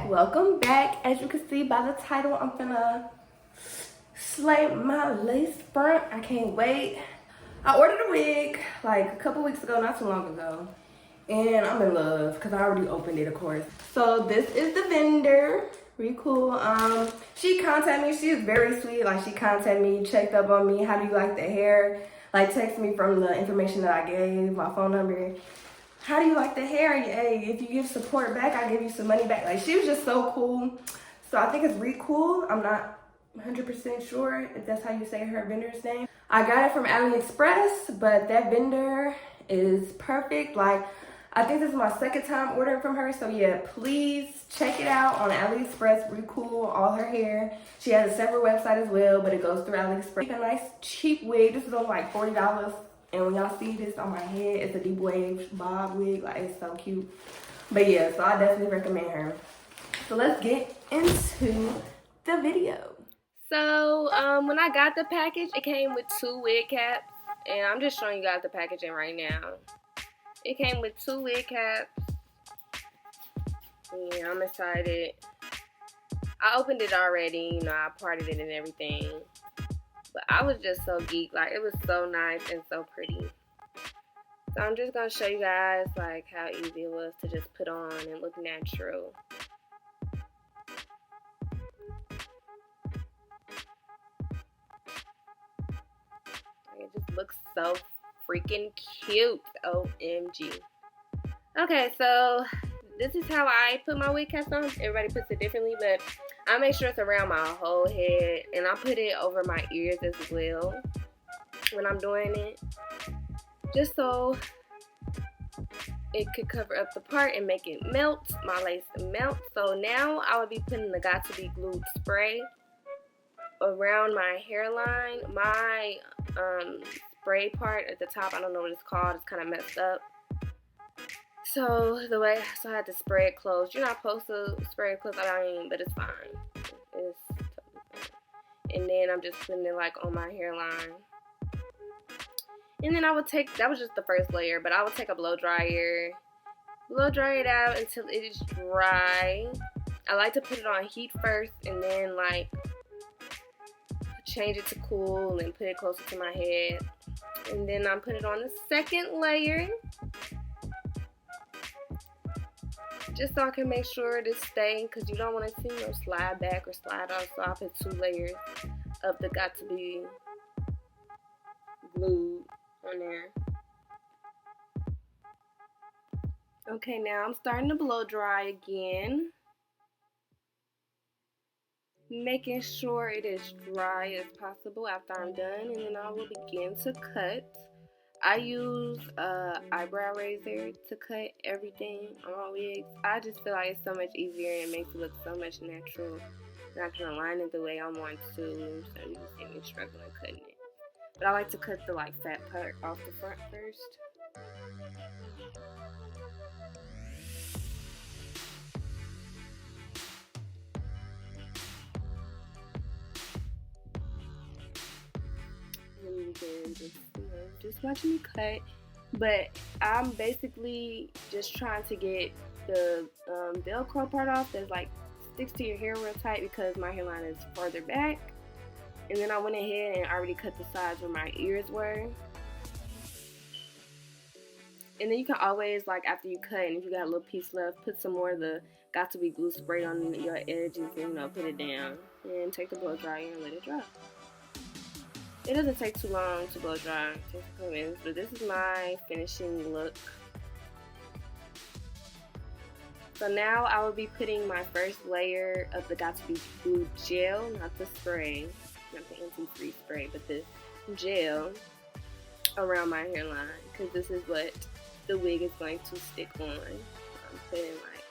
Welcome back. As you can see by the title, I'm finna slay my lace front. I can't wait. I ordered a wig like a couple weeks ago, not too long ago, and I'm in love because I already opened it, of course. So this is the vendor. Recool. She contacted me. She is very sweet. Like, she contacted me, checked up on me. How do you like the hair? Like, text me from the information that I gave, my phone number. How do you like the hair? Hey, if you give support back, I give you some money back. Like, she was just so cool. So I think it's Recool. I'm not 100% sure if that's how you say her vendor's name. I got it from AliExpress, but that vendor is perfect. Like, I think this is my second time ordering from her. So yeah, please check it out on AliExpress. Recool all her hair. She has a separate website as well, but it goes through AliExpress. A nice cheap wig. This is only like $40. And when y'all see this on my head, it's a deep wave bob wig. Like, it's so cute. But yeah, so I definitely recommend her. So let's get into the video. So when I got the package, it came with 2 wig caps. And I'm just showing you guys the packaging right now. It came with 2 wig caps. Yeah, I'm excited. I opened it already. You know, I parted it and everything. But I was just so geeked. Like, it was so nice and so pretty. So I'm just going to show you guys, like, how easy it was to just put on and look natural. Like, it just looks so freaking cute. OMG. Okay, so this is how I put my wig caps on. Everybody puts it differently, but I make sure it's around my whole head, and I put it over my ears as well when I'm doing it, just so it could cover up the part and make it melt, my lace melt. So now I will be putting the GOT2BE Glued spray around my hairline. My spray part at the top, I don't know what it's called, it's kind of messed up. So I had to spray it close. You're not supposed to spray it close, but it's fine. It's totally fine. And then I'm just putting it like on my hairline. And then that was just the first layer, but I would take a blow dryer it out until it is dry. I like to put it on heat first and then like change it to cool and put it closer to my head. And then I'm putting it on the second layer, just so I can make sure it is staying, because you don't want to see no slide back or slide off. So I put 2 layers of the GOT2BE glue on there. Okay, now I'm starting to blow dry again, making sure it is dry as possible after I'm done, and then I will begin to cut. I use eyebrow razor to cut everything on my wigs. I just feel like it's so much easier and it makes it look so much natural. And I can align it the way I want to, so you can see me struggling cutting it. But I like to cut the like fat part off the front first. And you can just watch me cut. But I'm basically just trying to get the Velcro part off that's like sticks to your hair real tight, because my hairline is further back. And then I went ahead and already cut the sides where my ears were. And then you can always, like, after you cut, and if you got a little piece left, put some more of the GOT2BE glue spray on your edges and, you know, put it down. And take the blow dryer and let it dry. It doesn't take too long to blow dry. It takes a couple minutes, but this is my finishing look. So now I will be putting my first layer of the GOT2BE Glued Gel, not the spray, not the anti-freeze spray, but the gel around my hairline, because this is what the wig is going to stick on. I'm putting like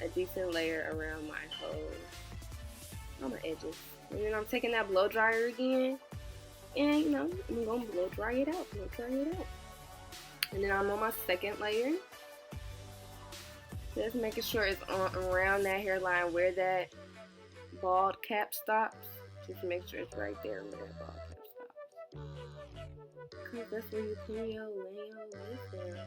a decent layer around on my edges. And then I'm taking that blow dryer again, and you know, I'm gonna blow dry it out. And then I'm on my second layer. Just making sure it's around that hairline where that bald cap stops. Just make sure it's right there where that bald cap stops. Cause that's where you pin your lace down.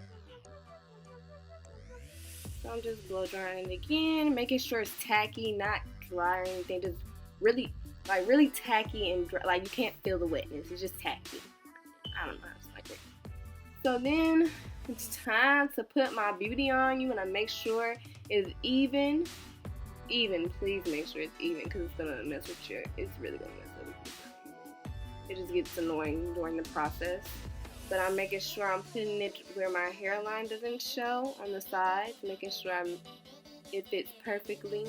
So I'm just blow drying it again, making sure it's tacky, not dry or anything. Just really, like really tacky and dry. Like you can't feel the wetness. It's just tacky. I don't know how to like it. So then it's time to put my beauty on you, and I make sure it's even. Please make sure it's even, because it's gonna mess with your. It's really gonna mess with you. It just gets annoying during the process. But I'm making sure I'm putting it where my hairline doesn't show on the sides, making sure it fits perfectly.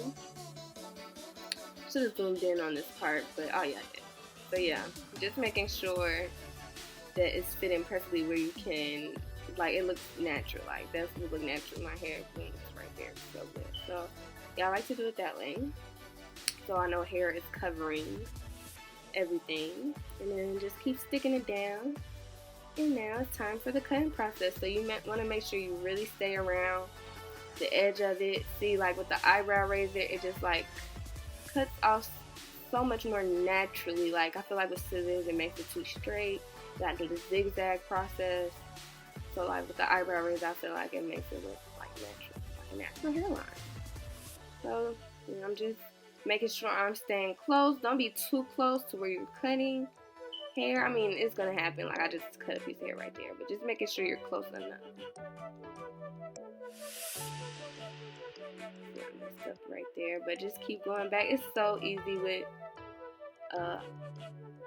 Should have zoomed in on this part, but oh yeah, I did. But yeah, just making sure that it's fitting perfectly where you can, like it looks natural. Like that's what look natural. My hair is right there, so good. So yeah, I like to do it that way. So I know hair is covering everything, and then just keep sticking it down. And now it's time for the cutting process. So you want to make sure you really stay around the edge of it. See, like with the eyebrow razor, it just like cuts off so much more naturally. Like I feel like with scissors, it makes it too straight. You gotta do the zigzag process. So like with the eyebrow razor, I feel like it makes it look like natural, like a natural hairline. So you know, I'm just making sure I'm staying close. Don't be too close to where you're cutting hair. I mean, it's gonna happen. Like I just cut a piece of hair right there, but just making sure you're close enough. Yeah, I messed up right there, but just keep going back. It's so easy with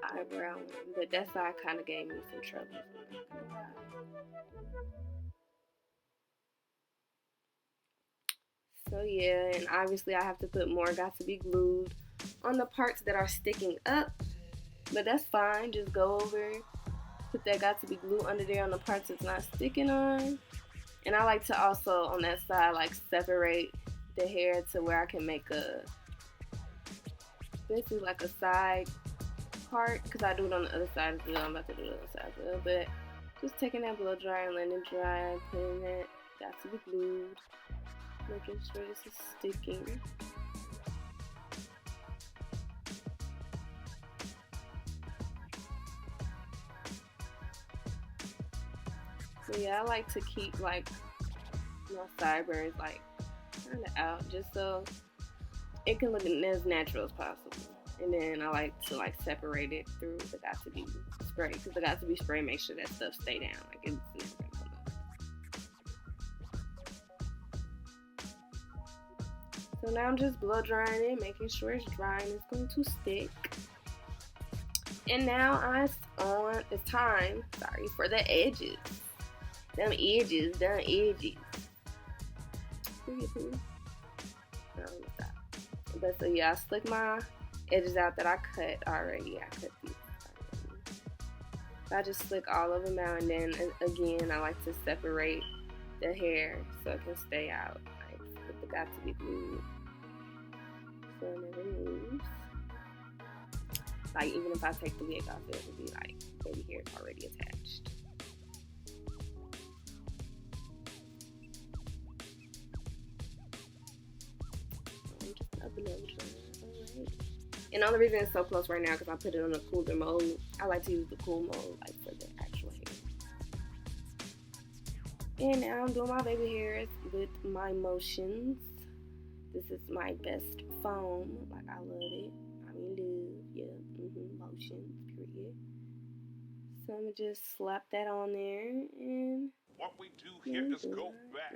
eyebrow, but that side kind of gave me some trouble. So yeah, and obviously I have to put more GOT2BE Glued on the parts that are sticking up, but that's fine. Just go over, put that GOT2BE Glue under there on the parts that's not sticking on. And I like to also on that side like separate the hair to where I can make this is like a side part, because I do it on the other side as well. I'm about to do it on the side as well, but just taking that blow dryer and letting it dry, putting that GOT2BE Glued, making sure this is sticking. So yeah, I like to keep like my sideburns like kind of out, just so it can look as natural as possible. And then I like to like separate it through the GOT2BE spray, because the GOT2BE spray makes sure that stuff stay down. Like it's never gonna come up. So now I'm just blow drying it, making sure it's dry and it's going to stick. And now it's time, for the edges. Them edges. But so yeah, I slick my edges out that I cut already. I cut these already. So I just slick all of them out, and then again, I like to separate the hair so it can stay out. Like with the GOT2BE Glued, so it never moves. Like even if I take the wig off, it will be like baby hair is already attached. And the only reason it's so close right now because I put it on a cooler mode. I like to use the cool mode like for the actual hair. And now I'm doing my baby hairs with my motions. This is my best foam. Like I love it. I mean love, yeah. Motions, period. So I'm gonna just slap that on there, and what we do here is go back.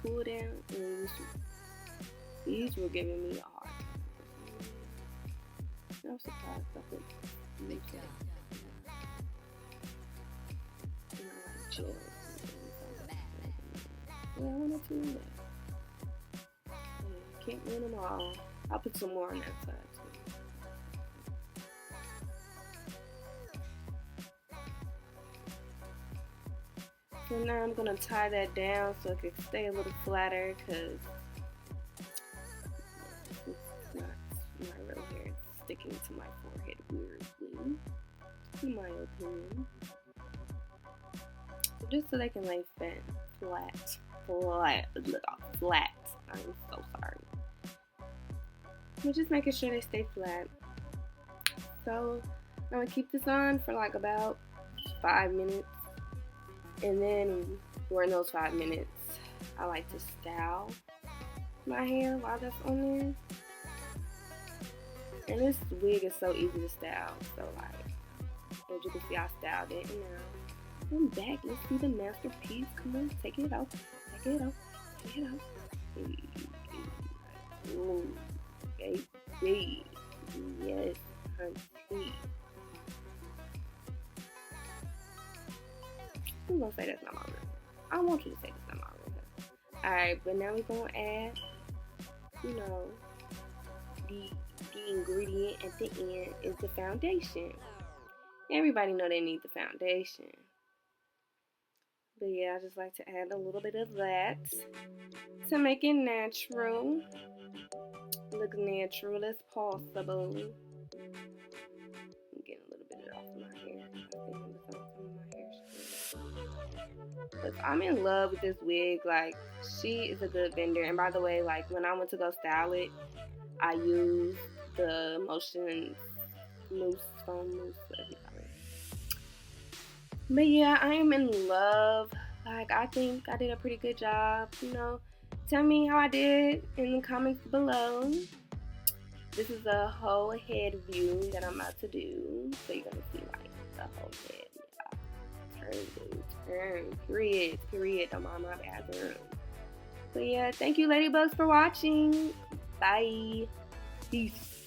Pull down and these were giving me a hard time. I'm surprised I could make that. I wanted to do that. Can't win them all. I'll put some more on that side too. So now I'm gonna tie that down so it can stay a little flatter, because it's not my real hair. It's sticking to my forehead weirdly, in my opinion. So just so they can lay flat. I'm so sorry. I'm just making sure they stay flat. So I'm gonna keep this on for like about 5 minutes. And then during those 5 minutes, I like to style my hair while that's on there. And this wig is so easy to style. So like, as you can see, I styled it. And now I'm back. Let's see the masterpiece. Come on, take it out. Take it out. Take it out. Ooh, baby. Yes, honey. I'm gonna say that's not my room. I want you to say that's not my room. Alright, but now we're gonna add, you know, the ingredient at the end is the foundation. Everybody know they need the foundation. But yeah, I just like to add a little bit of that to make it natural. Look natural as possible. I'm getting a little bit off my hair. I think I'm gonna some of my hair. But I'm in love with this wig. Like, she is a good vendor. And by the way, like, when I went to go style it, I used the motion mousse, foam mousse, whatever you call it. But yeah, I am in love. Like, I think I did a pretty good job. You know, tell me how I did in the comments below. This is a whole head view that I'm about to do. So you're gonna see like the whole head. Turn, period, don't mind my bathroom. So yeah, thank you ladybugs for watching. Bye. Peace.